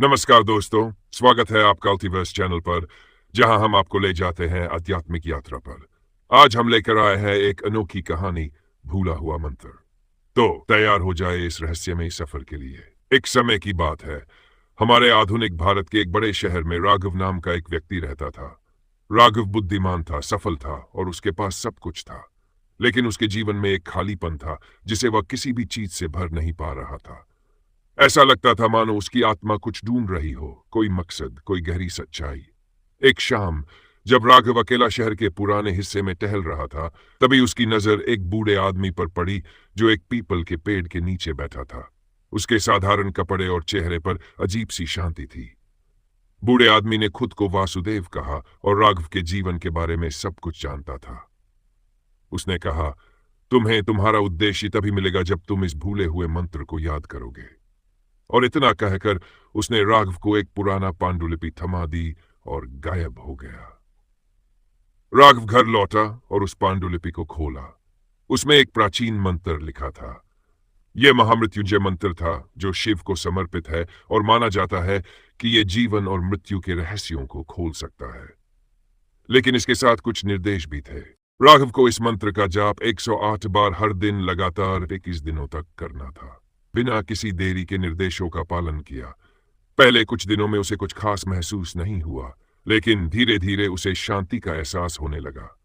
नमस्कार दोस्तों, स्वागत है आपका अल्टीवर्स चैनल पर, जहां हम आपको ले जाते हैं आध्यात्मिक यात्रा पर। आज हम लेकर आए हैं एक अनोखी कहानी, भूला हुआ मंत्र। तो तैयार हो जाए इस रहस्यमयी सफर के लिए। एक समय की बात है, हमारे आधुनिक भारत के एक बड़े शहर में राघव नाम का एक व्यक्ति रहता था। राघव बुद्धिमान था, सफल था और उसके पास सब कुछ था। लेकिन उसके जीवन में एक खालीपन था, जिसे वह किसी भी चीज से भर नहीं पा रहा था। ऐसा लगता था मानो उसकी आत्मा कुछ ढूंढ रही हो, कोई मकसद, कोई गहरी सच्चाई। एक शाम, जब राघव अकेला शहर के पुराने हिस्से में टहल रहा था, तभी उसकी नजर एक बूढ़े आदमी पर पड़ी जो एक पीपल के पेड़ के नीचे बैठा था। उसके साधारण कपड़े और चेहरे पर अजीब सी शांति थी। बूढ़े आदमी ने खुद को वासुदेव कहा और राघव के जीवन के बारे में सब कुछ जानता था। उसने कहा, तुम्हें तुम्हारा उद्देश्य तभी मिलेगा जब तुम इस भूले हुए मंत्र को याद करोगे। और इतना कहकर उसने राघव को एक पुराना पांडुलिपि थमा दी और गायब हो गया। राघव घर लौटा और उस पांडुलिपि को खोला। उसमें एक प्राचीन मंत्र लिखा था। यह महामृत्युंजय मंत्र था, जो शिव को समर्पित है और माना जाता है कि यह जीवन और मृत्यु के रहस्यों को खोल सकता है। लेकिन इसके साथ कुछ निर्देश भी थे। राघव को इस मंत्र का जाप 108 बार हर दिन लगातार 21 दिनों तक करना था। बिना किसी देरी के निर्देशों का पालन किया। पहले कुछ दिनों में उसे कुछ खास महसूस नहीं हुआ, लेकिन धीरे धीरे उसे शांति का एहसास होने लगा।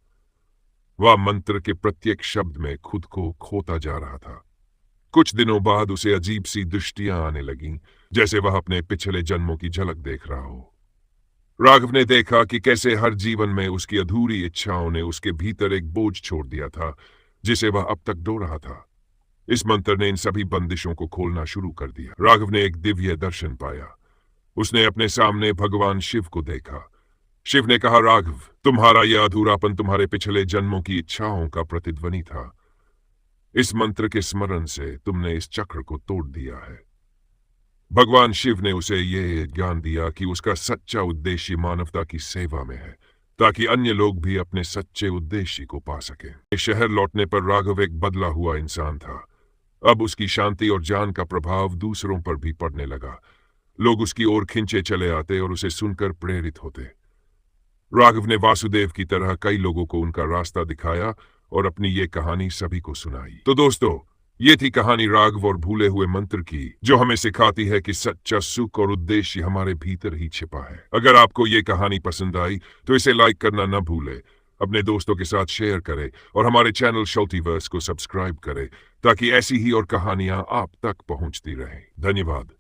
वह मंत्र के प्रत्येक शब्द में खुद को खोता जा रहा था। कुछ दिनों बाद उसे अजीब सी दृष्टियां आने लगीं, जैसे वह अपने पिछले जन्मों की झलक देख रहा हो। राघव ने देखा कि कैसे हर जीवन में उसकी अधूरी इच्छाओं ने उसके भीतर एक बोझ छोड़ दिया था, जिसे वह अब तक ढो रहा था। इस मंत्र ने इन सभी बंदिशों को खोलना शुरू कर दिया। राघव ने एक दिव्य दर्शन पाया। उसने अपने सामने भगवान शिव को देखा। शिव ने कहा, राघव, तुम्हारा यह अधूरापन तुम्हारे पिछले जन्मों की इच्छाओं का प्रतिध्वनि था। इस मंत्र के स्मरण से तुमने इस चक्र को तोड़ दिया है। भगवान शिव ने उसे यह ज्ञान दिया कि उसका सच्चा उद्देश्य मानवता की सेवा में है, ताकि अन्य लोग भी अपने सच्चे उद्देश्य को पा सकें। शहर लौटने पर राघव एक बदला हुआ इंसान था। अब उसकी शांति और ज्ञान का प्रभाव दूसरों पर भी पड़ने लगा। लोग उसकी ओर खिंचे चले आते और उसे सुनकर प्रेरित होते। राघव ने वासुदेव की तरह कई लोगों को उनका रास्ता दिखाया और अपनी ये कहानी सभी को सुनाई। तो दोस्तों, ये थी कहानी राघव और भूले हुए मंत्र की, जो हमें सिखाती है कि सच्चा सुख और उद्देश्य हमारे भीतर ही छिपा है। अगर आपको ये कहानी पसंद आई तो इसे लाइक करना न भूले, अपने दोस्तों के साथ शेयर करें और हमारे चैनल शॉल्टीवर्स को सब्सक्राइब करें, ताकि ऐसी ही और कहानियां आप तक पहुंचती रहें। धन्यवाद।